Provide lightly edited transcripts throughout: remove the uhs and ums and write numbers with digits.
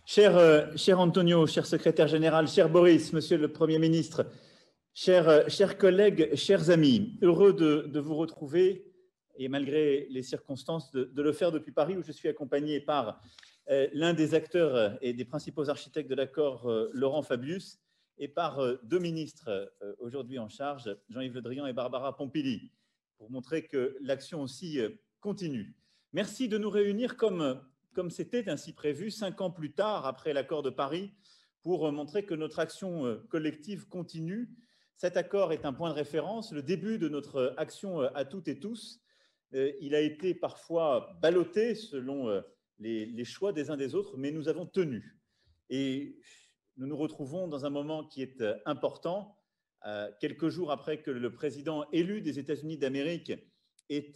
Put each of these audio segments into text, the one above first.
Cher Antonio, cher secrétaire général, cher Boris, monsieur le Premier ministre, chers collègues, chers amis, heureux de vous retrouver et malgré les circonstances de le faire depuis Paris où je suis accompagné par l'un des acteurs et des principaux architectes de l'accord, Laurent Fabius, et par deux ministres aujourd'hui en charge, Jean-Yves Le Drian et Barbara Pompili, pour montrer que l'action aussi continue. Merci de nous réunir comme c'était ainsi prévu, 5 ans plus tard, après l'accord de Paris, pour montrer que notre action collective continue. Cet accord est un point de référence, le début de notre action à toutes et tous. Il a été parfois ballotté selon les choix des uns des autres, mais nous avons tenu. Et nous nous retrouvons dans un moment qui est important, quelques jours après que le président élu des États-Unis d'Amérique ait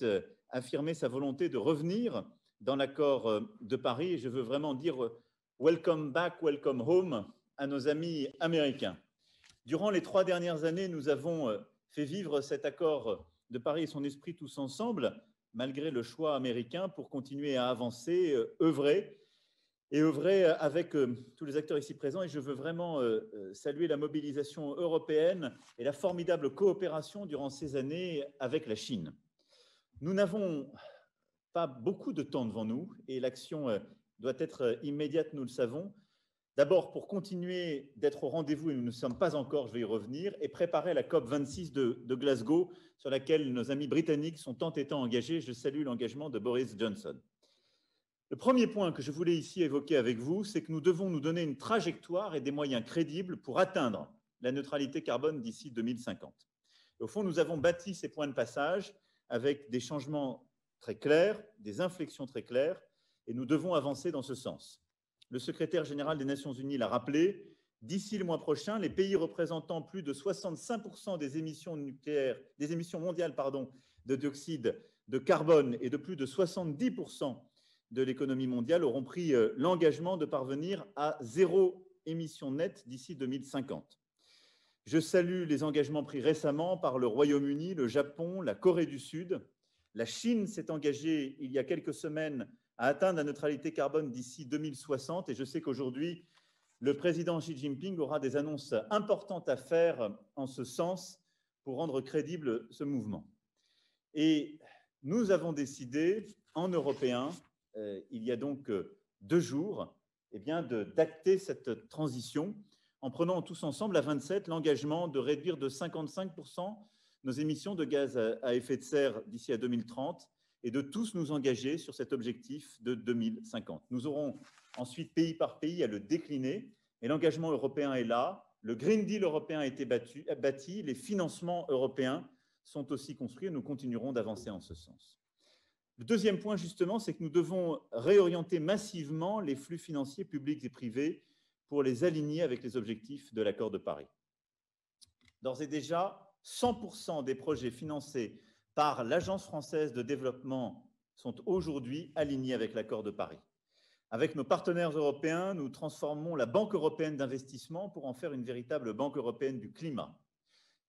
affirmé sa volonté de revenir dans l'accord de Paris. Et je veux vraiment dire welcome back, welcome home à nos amis américains. Durant les 3 dernières années, nous avons fait vivre cet accord de Paris et son esprit tous ensemble, malgré le choix américain, pour continuer à avancer, œuvrer avec tous les acteurs ici présents. Et je veux vraiment saluer la mobilisation européenne et la formidable coopération durant ces années avec la Chine. Nous n'avons pas beaucoup de temps devant nous et l'action doit être immédiate, nous le savons. D'abord, pour continuer d'être au rendez-vous, et nous ne sommes pas encore, je vais y revenir, et préparer la COP26 de Glasgow, sur laquelle nos amis britanniques sont tant et tant engagés. Je salue l'engagement de Boris Johnson. Le premier point que je voulais ici évoquer avec vous, c'est que nous devons nous donner une trajectoire et des moyens crédibles pour atteindre la neutralité carbone d'ici 2050. Et au fond, nous avons bâti ces points de passage avec des changements très clairs, des inflexions très claires, et nous devons avancer dans ce sens. Le secrétaire général des Nations Unies l'a rappelé, d'ici le mois prochain, les pays représentant plus de 65% des émissions mondiales de dioxyde de carbone et de plus de 70% de l'économie mondiale auront pris l'engagement de parvenir à zéro émission nette d'ici 2050. Je salue les engagements pris récemment par le Royaume-Uni, le Japon, la Corée du Sud. La Chine s'est engagée il y a quelques semaines à atteindre la neutralité carbone d'ici 2060 et je sais qu'aujourd'hui, le président Xi Jinping aura des annonces importantes à faire en ce sens pour rendre crédible ce mouvement. Et nous avons décidé, en Européens, il y a donc 2 jours, d'acter cette transition en prenant tous ensemble, à 27, l'engagement de réduire de 55% nos émissions de gaz à effet de serre d'ici à 2030 et de tous nous engager sur cet objectif de 2050. Nous aurons ensuite, pays par pays, à le décliner, et l'engagement européen est là. Le Green Deal européen a été bâti, les financements européens sont aussi construits et nous continuerons d'avancer en ce sens. Le deuxième point, justement, c'est que nous devons réorienter massivement les flux financiers publics et privés pour les aligner avec les objectifs de l'accord de Paris. D'ores et déjà, 100% des projets financés par l'Agence française de développement sont aujourd'hui alignés avec l'accord de Paris. Avec nos partenaires européens, nous transformons la Banque européenne d'investissement pour en faire une véritable Banque européenne du climat.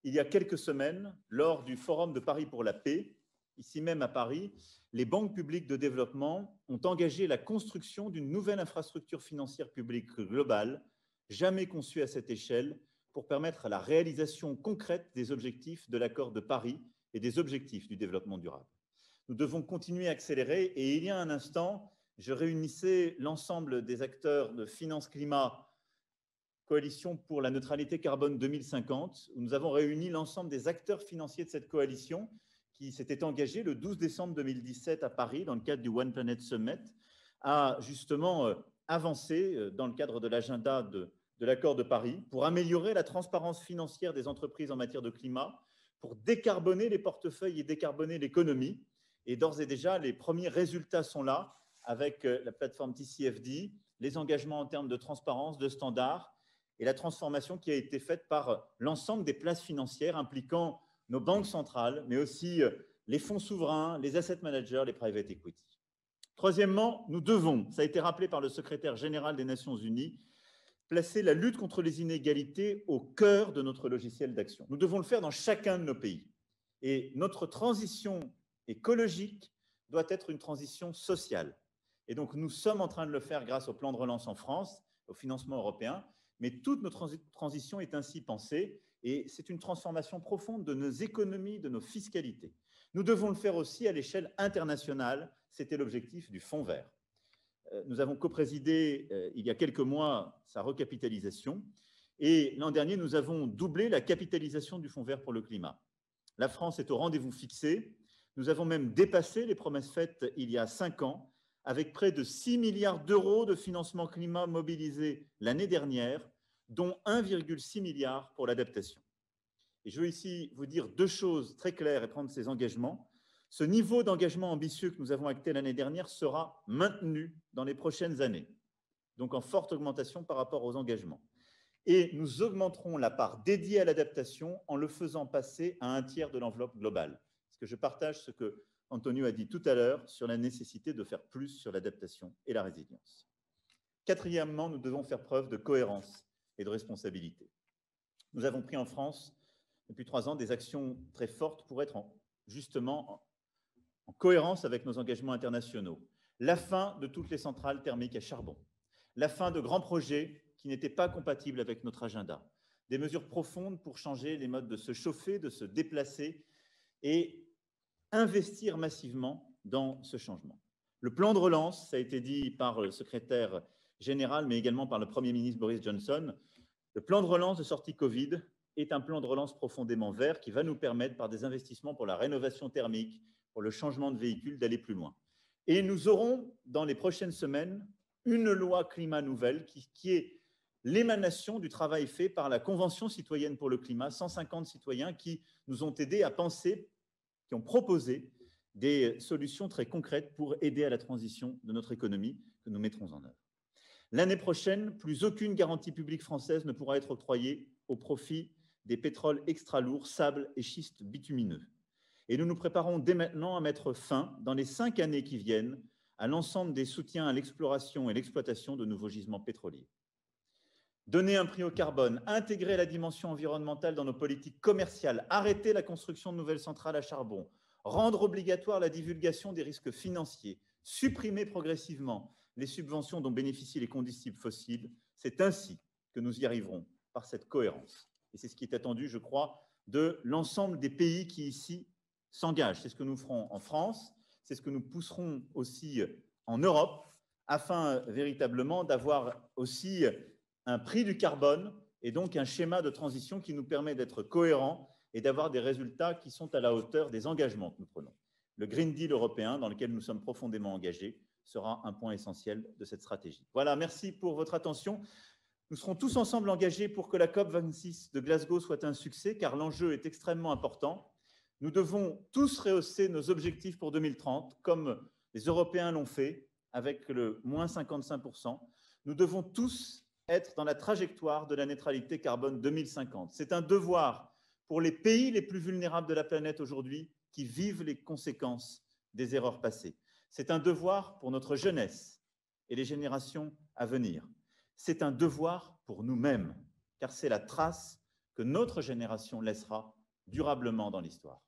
Il y a quelques semaines, lors du Forum de Paris pour la paix, ici même à Paris, les banques publiques de développement ont engagé la construction d'une nouvelle infrastructure financière publique globale, jamais conçue à cette échelle, pour permettre la réalisation concrète des objectifs de l'accord de Paris et des objectifs du développement durable. Nous devons continuer à accélérer et il y a un instant, je réunissais l'ensemble des acteurs de Finance Climat, Coalition pour la neutralité carbone 2050, où nous avons réuni l'ensemble des acteurs financiers de cette coalition qui s'était engagé le 12 décembre 2017 à Paris dans le cadre du One Planet Summit à justement avancer dans le cadre de l'agenda de l'accord de Paris pour améliorer la transparence financière des entreprises en matière de climat, pour décarboner les portefeuilles et décarboner l'économie. Et d'ores et déjà, les premiers résultats sont là avec la plateforme TCFD, les engagements en termes de transparence, de standards et la transformation qui a été faite par l'ensemble des places financières impliquant nos banques centrales, mais aussi les fonds souverains, les asset managers, les private equity. Troisièmement, nous devons, ça a été rappelé par le secrétaire général des Nations Unies, placer la lutte contre les inégalités au cœur de notre logiciel d'action. Nous devons le faire dans chacun de nos pays. Et notre transition écologique doit être une transition sociale. Et donc, nous sommes en train de le faire grâce au plan de relance en France, au financement européen, mais toute notre transition est ainsi pensée et c'est une transformation profonde de nos économies, de nos fiscalités. Nous devons le faire aussi à l'échelle internationale, c'était l'objectif du Fonds vert. Nous avons coprésidé il y a quelques mois sa recapitalisation et l'an dernier, nous avons doublé la capitalisation du Fonds vert pour le climat. La France est au rendez-vous fixé. Nous avons même dépassé les promesses faites il y a 5 ans, avec près de 6 milliards d'euros de financement climat mobilisés l'année dernière, dont 1,6 milliard pour l'adaptation. Et je veux ici vous dire 2 choses très claires et prendre ces engagements. Ce niveau d'engagement ambitieux que nous avons acté l'année dernière sera maintenu dans les prochaines années, donc en forte augmentation par rapport aux engagements. Et nous augmenterons la part dédiée à l'adaptation en le faisant passer à 1/3 de l'enveloppe globale. Parce que je partage ce que Antonio a dit tout à l'heure sur la nécessité de faire plus sur l'adaptation et la résilience. Quatrièmement, nous devons faire preuve de cohérence et de responsabilité. Nous avons pris en France, depuis 3 ans, des actions très fortes pour être justement en cohérence avec nos engagements internationaux. La fin de toutes les centrales thermiques à charbon, la fin de grands projets qui n'étaient pas compatibles avec notre agenda, des mesures profondes pour changer les modes de se chauffer, de se déplacer et investir massivement dans ce changement. Le plan de relance, ça a été dit par le secrétaire général, mais également par le Premier ministre Boris Johnson, le plan de relance de sortie Covid est un plan de relance profondément vert qui va nous permettre, par des investissements pour la rénovation thermique, pour le changement de véhicules, d'aller plus loin. Et nous aurons, dans les prochaines semaines, une loi climat nouvelle qui est l'émanation du travail fait par la Convention citoyenne pour le climat, 150 citoyens qui nous ont aidés à penser, qui ont proposé des solutions très concrètes pour aider à la transition de notre économie que nous mettrons en œuvre. L'année prochaine, plus aucune garantie publique française ne pourra être octroyée au profit des pétroles extra lourds, sable et schistes bitumineux. Et nous nous préparons dès maintenant à mettre fin, dans les 5 années qui viennent, à l'ensemble des soutiens à l'exploration et l'exploitation de nouveaux gisements pétroliers. Donner un prix au carbone, intégrer la dimension environnementale dans nos politiques commerciales, arrêter la construction de nouvelles centrales à charbon, rendre obligatoire la divulgation des risques financiers, supprimer progressivement les subventions dont bénéficient les combustibles fossiles, c'est ainsi que nous y arriverons, par cette cohérence. Et c'est ce qui est attendu, je crois, de l'ensemble des pays qui ici s'engagent. C'est ce que nous ferons en France, c'est ce que nous pousserons aussi en Europe, afin véritablement d'avoir aussi un prix du carbone et donc un schéma de transition qui nous permet d'être cohérents et d'avoir des résultats qui sont à la hauteur des engagements que nous prenons. Le Green Deal européen, dans lequel nous sommes profondément engagés, sera un point essentiel de cette stratégie. Voilà, merci pour votre attention. Nous serons tous ensemble engagés pour que la COP26 de Glasgow soit un succès, car l'enjeu est extrêmement important. Nous devons tous rehausser nos objectifs pour 2030, comme les Européens l'ont fait, avec le moins 55%. Nous devons tous être dans la trajectoire de la neutralité carbone 2050. C'est un devoir pour les pays les plus vulnérables de la planète aujourd'hui qui vivent les conséquences des erreurs passées. C'est un devoir pour notre jeunesse et les générations à venir. C'est un devoir pour nous-mêmes, car c'est la trace que notre génération laissera durablement dans l'histoire.